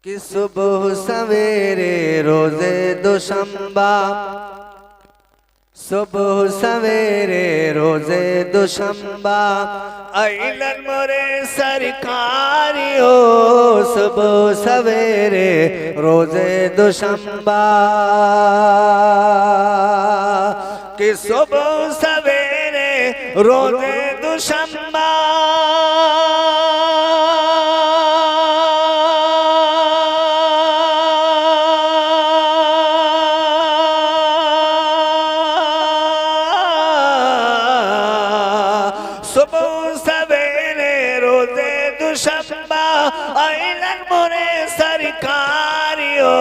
कि सुबह सवेरे रोजे दुशंबा, सुबह सवेरे रोजे दुशंबा, आइलन मोरे सरकारियो। सुबह सवेरे रोजे दुशंबा, कि सुबह सवेरे रोजे दुशंबा, सुबह सवेरे रोजे दुशंबा, आइलन मोरे सरकारियो।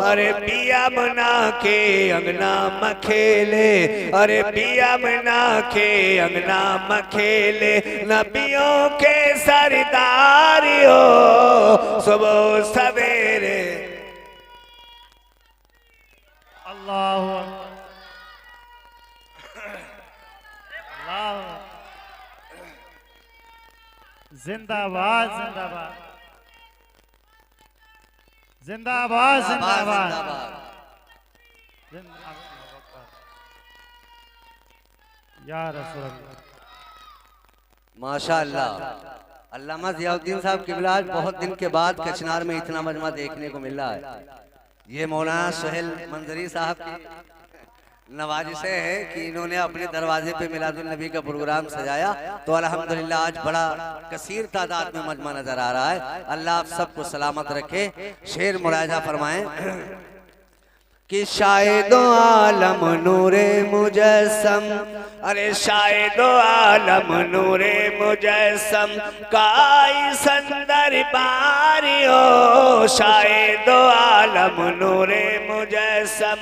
अरे पिया मना के अंगना मखेले, अरे पिया मना के अंगना मखेले, नबियों के सरदारियो। सुबह सवेरे अल्लाहु अल्लाह, जिंदाबाद जिंदाबाद जिंदाबाद जिंदाबाद या रसूल अल्लाह। माशाअल्लाह। अल्लामा ज़ियाउद्दीन साहब किबला आज बहुत दिन के बाद कचनार में इतना मजमा देखने को मिल रहा है। ये मौलाना सुहेल मंजरी साहब की नवाजिशें है कि इन्होंने अपने दरवाजे पे मिलादुन नबी का प्रोग्राम सजाया, तो अल्हम्दुलिल्लाह आज बड़ा कसीर तादाद में मजमा नजर आ रहा है। अल्लाह आप सबको सलामत रखे। शेर मुराजा फरमाएं कि शायदो आलम नूरे मुजस्सम, अरे शायदो आलम नूरे मुजस्सम, काई संदर बारियो। शायदो आलम नूरे मुजस्सम।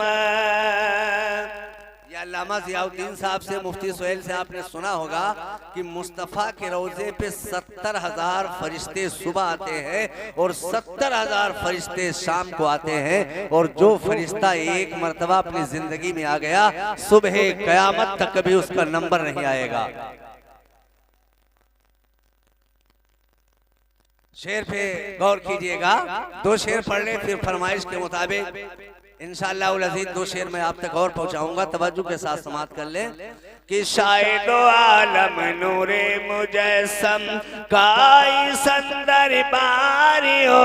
अल्लामा ज़ियाउद्दीन साहब से, मुफ्ती सुहेल से आपने सुना होगा कि मुस्तफ़ा के रोज़े पे 70,000 फरिश्ते सुबह आते हैं और 70,000 फरिश्ते शाम को आते हैं। और जो फरिश्ता एक मर्तबा अपनी जिंदगी में आ गया, सुबह क़यामत तक कभी उसका नंबर नहीं आएगा। शेर पे गौर कीजिएगा, दो शेर पढ़ लें फिर फरमाइश के मुताबिक इंशाअल्लाह उल अज़ीज़ दो शेर में आप तक और पहुंचाऊंगा। तवज्जो के साथ समाअत कर लें कि शायदो आलम नूरे मुजस्सम, काई संदर बारियो।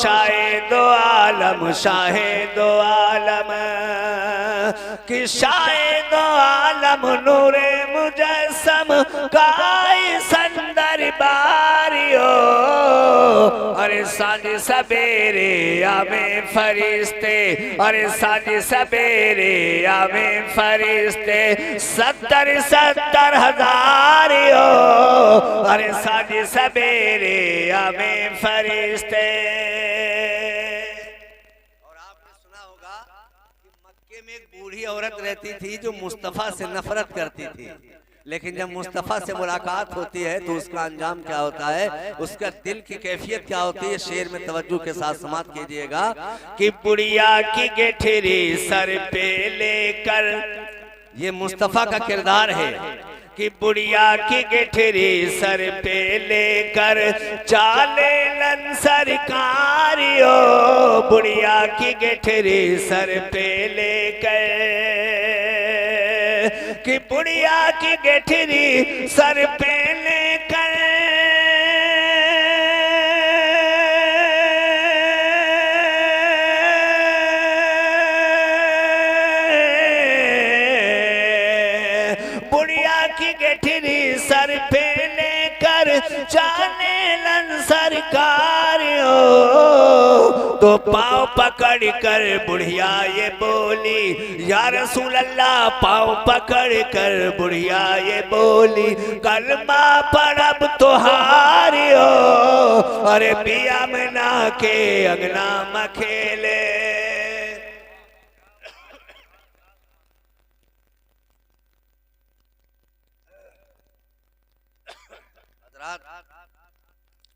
शायदो आलम शाहिदो आलम, कि शायदो आलम नूरे मुजस्सम, काई संदर बारियो। अरे साँझ सवेरे आवे फरिश्ते, अरे साँझ सवेरे आवे फरिश्ते, 70 हज़ारियो। अरे साँझ सवेरे आवे फरिश्ते। और आपने सुना होगा कि मक्के में एक बूढ़ी औरत रहती थी जो मुस्तफ़ा से नफरत करती थी, लेकिन जब मुस्तफ़ा से मुलाकात होती है तो उसका अंजाम क्या होता है, उसका दिल की कैफियत क्या होती है। शेर में तवज्जो के साथ समाअत कीजिएगा कि बुढ़िया की गेठरी सर पे लेकर, ये मुस्तफ़ा का किरदार है कि बुढ़िया की गेठरी सर पे लेकर, चाले लन सरकारियो। बुढ़िया की गेठरी सर पे लेकर, कि बुढ़िया की गेठरी सर पे लेकर, बुढ़िया की गेठरी सर पे लेकर, जाने लन सरकारियो। तो पाँव पकड़ कर बुढ़िया ये बोली, या रसूल अल्लाह। पाँव पकड़ कर बुढ़िया ये बोली, कलमा पढ़ब तुहारियो। अरे पिया मना के अंगना मखेले।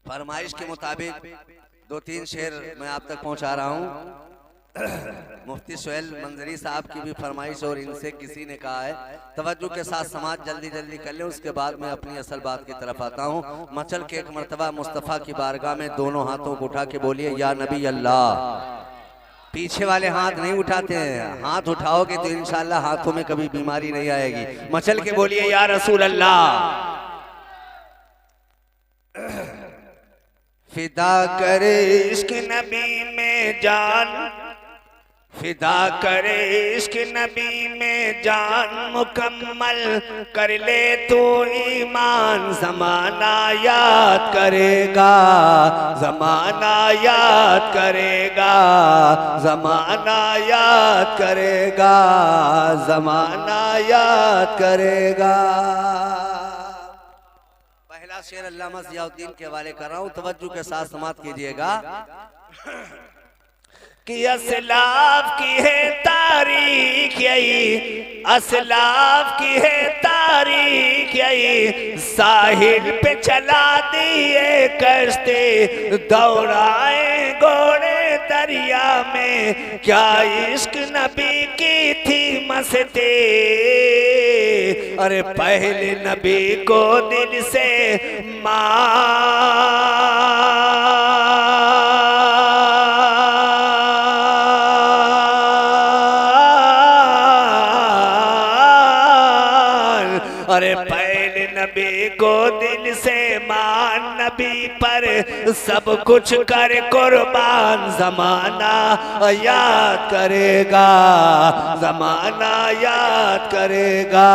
फरमाइश के मुताबिक दो तीन शेर मैं आप तक पहुंचा रहा हूं। मुफ्ती सुहेल मंजरी साहब की भी फरमाइश और इनसे किसी ने कहा है तवज्जो के साथ समाज जल्दी जल्दी कर ले, उसके बाद मैं अपनी असल बात की तरफ आता हूँ। मचल के एक मर्तबा मुस्तफ़ा की बारगाह में दोनों हाथों को उठा के बोलिए या नबी अल्लाह। पीछे वाले हाथ नहीं उठाते हैं, हाथ उठाओगे तो इंशाल्लाह हाथों में कभी बीमारी नहीं आएगी। मचल के बोलिए या रसूल अल्लाह। फिदा करे इश्क नबी में जान, फिदा करे इश्क नबी में जान, मुकम्मल कर ले तो ईमान। ज़माना याद करेगा, ज़माना याद करेगा, ज़माना याद करेगा, ज़माना याद करेगा। पहला शेर अल्लामा ज़ियाउद्दीन के हवाले कर रहा हूँ, तवज्जो के साथ समाप्त कीजिएगा। कि असलाफ की है तारीख यही, असलाफ की है तारीख यही, साहिल पे चला दिए कश्ती, दौड़ाए घोड़े दरिया में, क्या इश्क नबी की थी मस्ती। अरे पहले नबी को दिल से अरे पहले नबी को दिल से मान, नबी पर सब कुछ कर कुर्बान। ज़माना याद करेगा, ज़माना याद करेगा,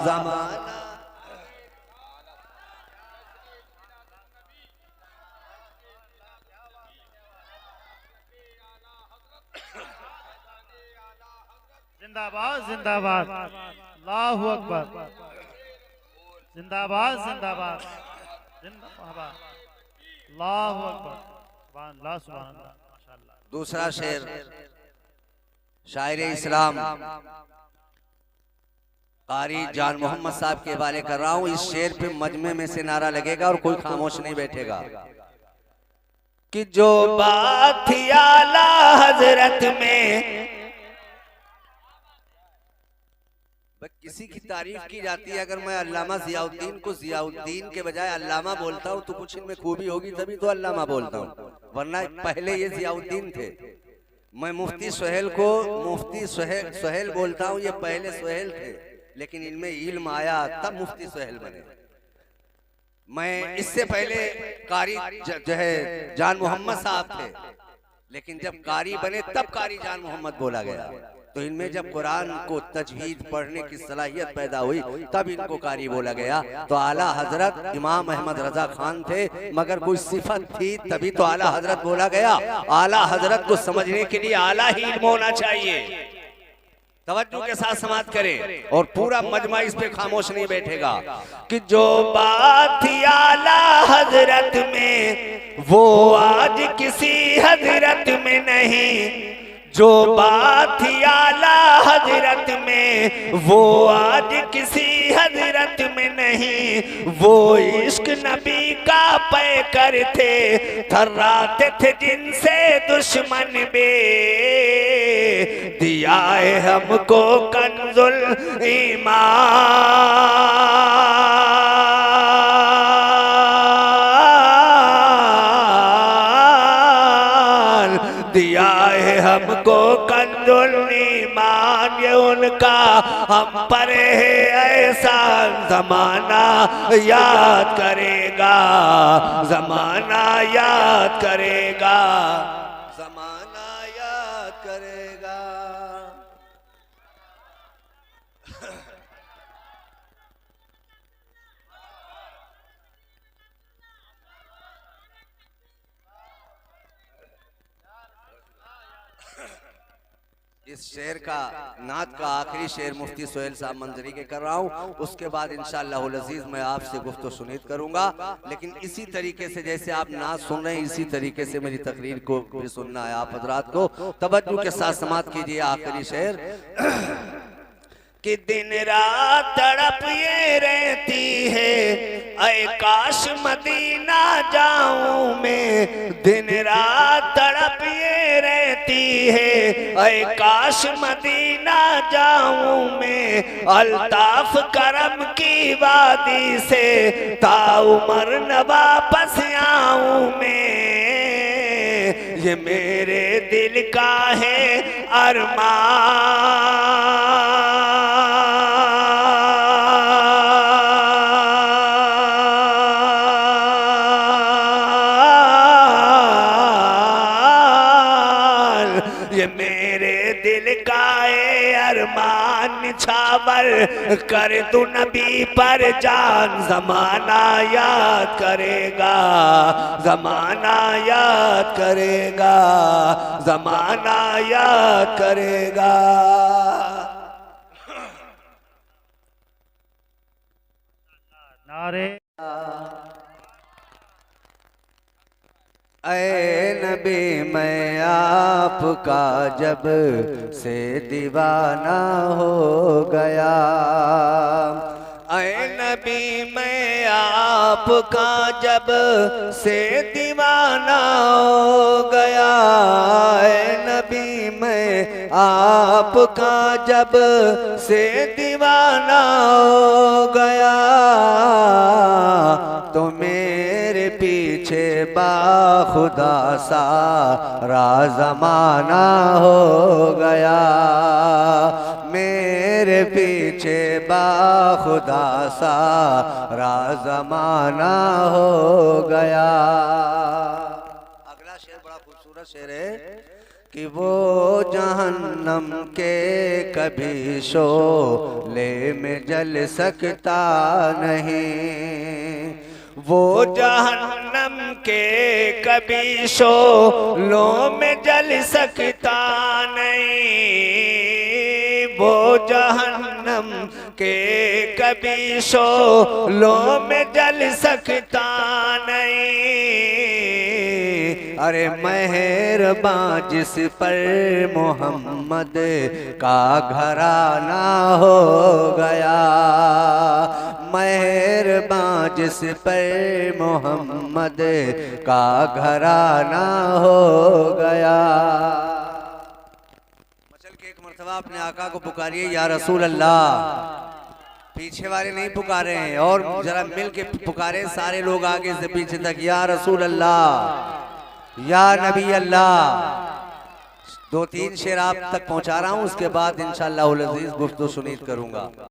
ज़माना। जिंदाबाद जिंदाबाद, अल्लाहु अकबर, जिंदाबाद जिंदाबाद, जिंदाबाद, अल्लाहु अकबर, सुभान अल्लाह, सुभान अल्लाह, माशाअल्लाह। दूसरा शेर शायर इस्लाम कारी जान मोहम्मद साहब के हवाले कर रहा हूँ। इस शेर पे मजमे में से नारा लगेगा और कोई खामोश नहीं बैठेगा। कि जो बात थी आला हजरत में, किसी की तारीफ की जाती है, अगर मैं अल्लामा ज़ियाउद्दीन को ज़ियाउद्दीन के बजाय अल्लामा बोलता हूँ तो कुछ इनमें खूबी होगी, तभी तो अल्लामा बोलता हूँ, वरना पहले ये ज़ियाउद्दीन थे। मैं मुफ्ती सुहेल को मुफ्ती सुहेल बोलता हूँ, ये पहले सुहेल थे, लेकिन इनमें इल्म आया तब मुफ्ती सुहेल बने। मैं इससे पहले कारी जो है जान मोहम्मद साहब थे, लेकिन जब कारी बने तब कारी जान मोहम्मद बोला गया। तो इनमें जब कुरान को तजवीद पढ़ने की सलाहियत पैदा हुई तब इनको कारी बोला गया। तो आला हजरत इमाम अहमद रजा खान थे, मगर कोई सिफत थी तभी तो आला हजरत बोला गया। आला हजरत को समझने के लिए आला ही इल्म होना चाहिए। तवज्जो के साथ समाप्त करें और पूरा मजमा इस पे खामोश नहीं बैठेगा। कि जो बात थी आला हजरत में वो आज किसी हजरत में नहीं, जो बात थी आला हजरत में वो आज किसी हजरत में नहीं। वो इश्क नबी का पैकर थे, थर्राते थे जिनसे दुश्मन बे, दिया है हमको कंजुल ईमान, दिया है हमको कंजुल ईमान, ये उनका हम पर है एहसान। ज़माना याद करेगा, ज़माना याद करेगा, ज़माना याद करेगा। इस शेर का नात का आखिरी शेर मुफ्ती सुहेल साहब मंजरी के कर रहा हूँ, उसके बाद इंशाअल्लाह अज़ीज़ मैं आपसे गुफ्तगू सुनीत करूंगा। लेकिन इसी तरीके से जैसे आप नात सुन रहे हैं, इसी तरीके से मेरी तकरीर को भी सुनना है आप हजरात को। तवज्जो के साथ समाप्त कीजिए आखिरी शेर। कि दिन रात तड़प ये रहती है, ऐ काश मदीना जाऊं मैं, दिन रात तड़प ये रहती कहती है ऐ काश मदीना जाऊं मैं अल्ताफ करम की वादी से ताउमर न वापस आऊं मैं। ये मेरे दिल का है ये मेरे दिल का अरमान निछावर कर दू नबी पर जान। जमाना याद करेगा, जमाना याद करेगा, जमाना याद करेगा। नारे ऐ नबी मैं आपका जब से दीवाना हो गया। ऐ नबी मैं आपका जब से दीवाना हो गया। ऐ नबी मैं आपका जब से दीवाना हो गया। तो मेरे पीछे बाखुदा सारा जमाना हो गया। मेरे पीछे बाखुदा सारा जमाना हो गया। अगला शेर बड़ा खूबसूरत शेर है कि वो जहन्नम के कभी शोले में जल सकता नहीं। वो जहन्नम के कभी शोलों में जल सकता नहीं। वो जहन्नम के कभी शोलों में जल सकता नहीं। अरे मेहरबान जिस पर मोहम्मद का घराना हो गया। मेहरबान जिस पर मोहम्मद का घराना हो गया। मचल के एक मर्तबा अपने आका को पुकारिए या रसूल अल्लाह। पीछे वाले नहीं पुकारे हैं और जरा मिल के पुकारे सारे लोग आगे से पीछे तक या रसूल अल्लाह या नबी अल्लाह। 2-3 शेर आप तक पहुंचा रहा हूं, उसके बाद इंशाअल्लाह अज़ीज़ गुफ्तगू सुनीत करूंगा।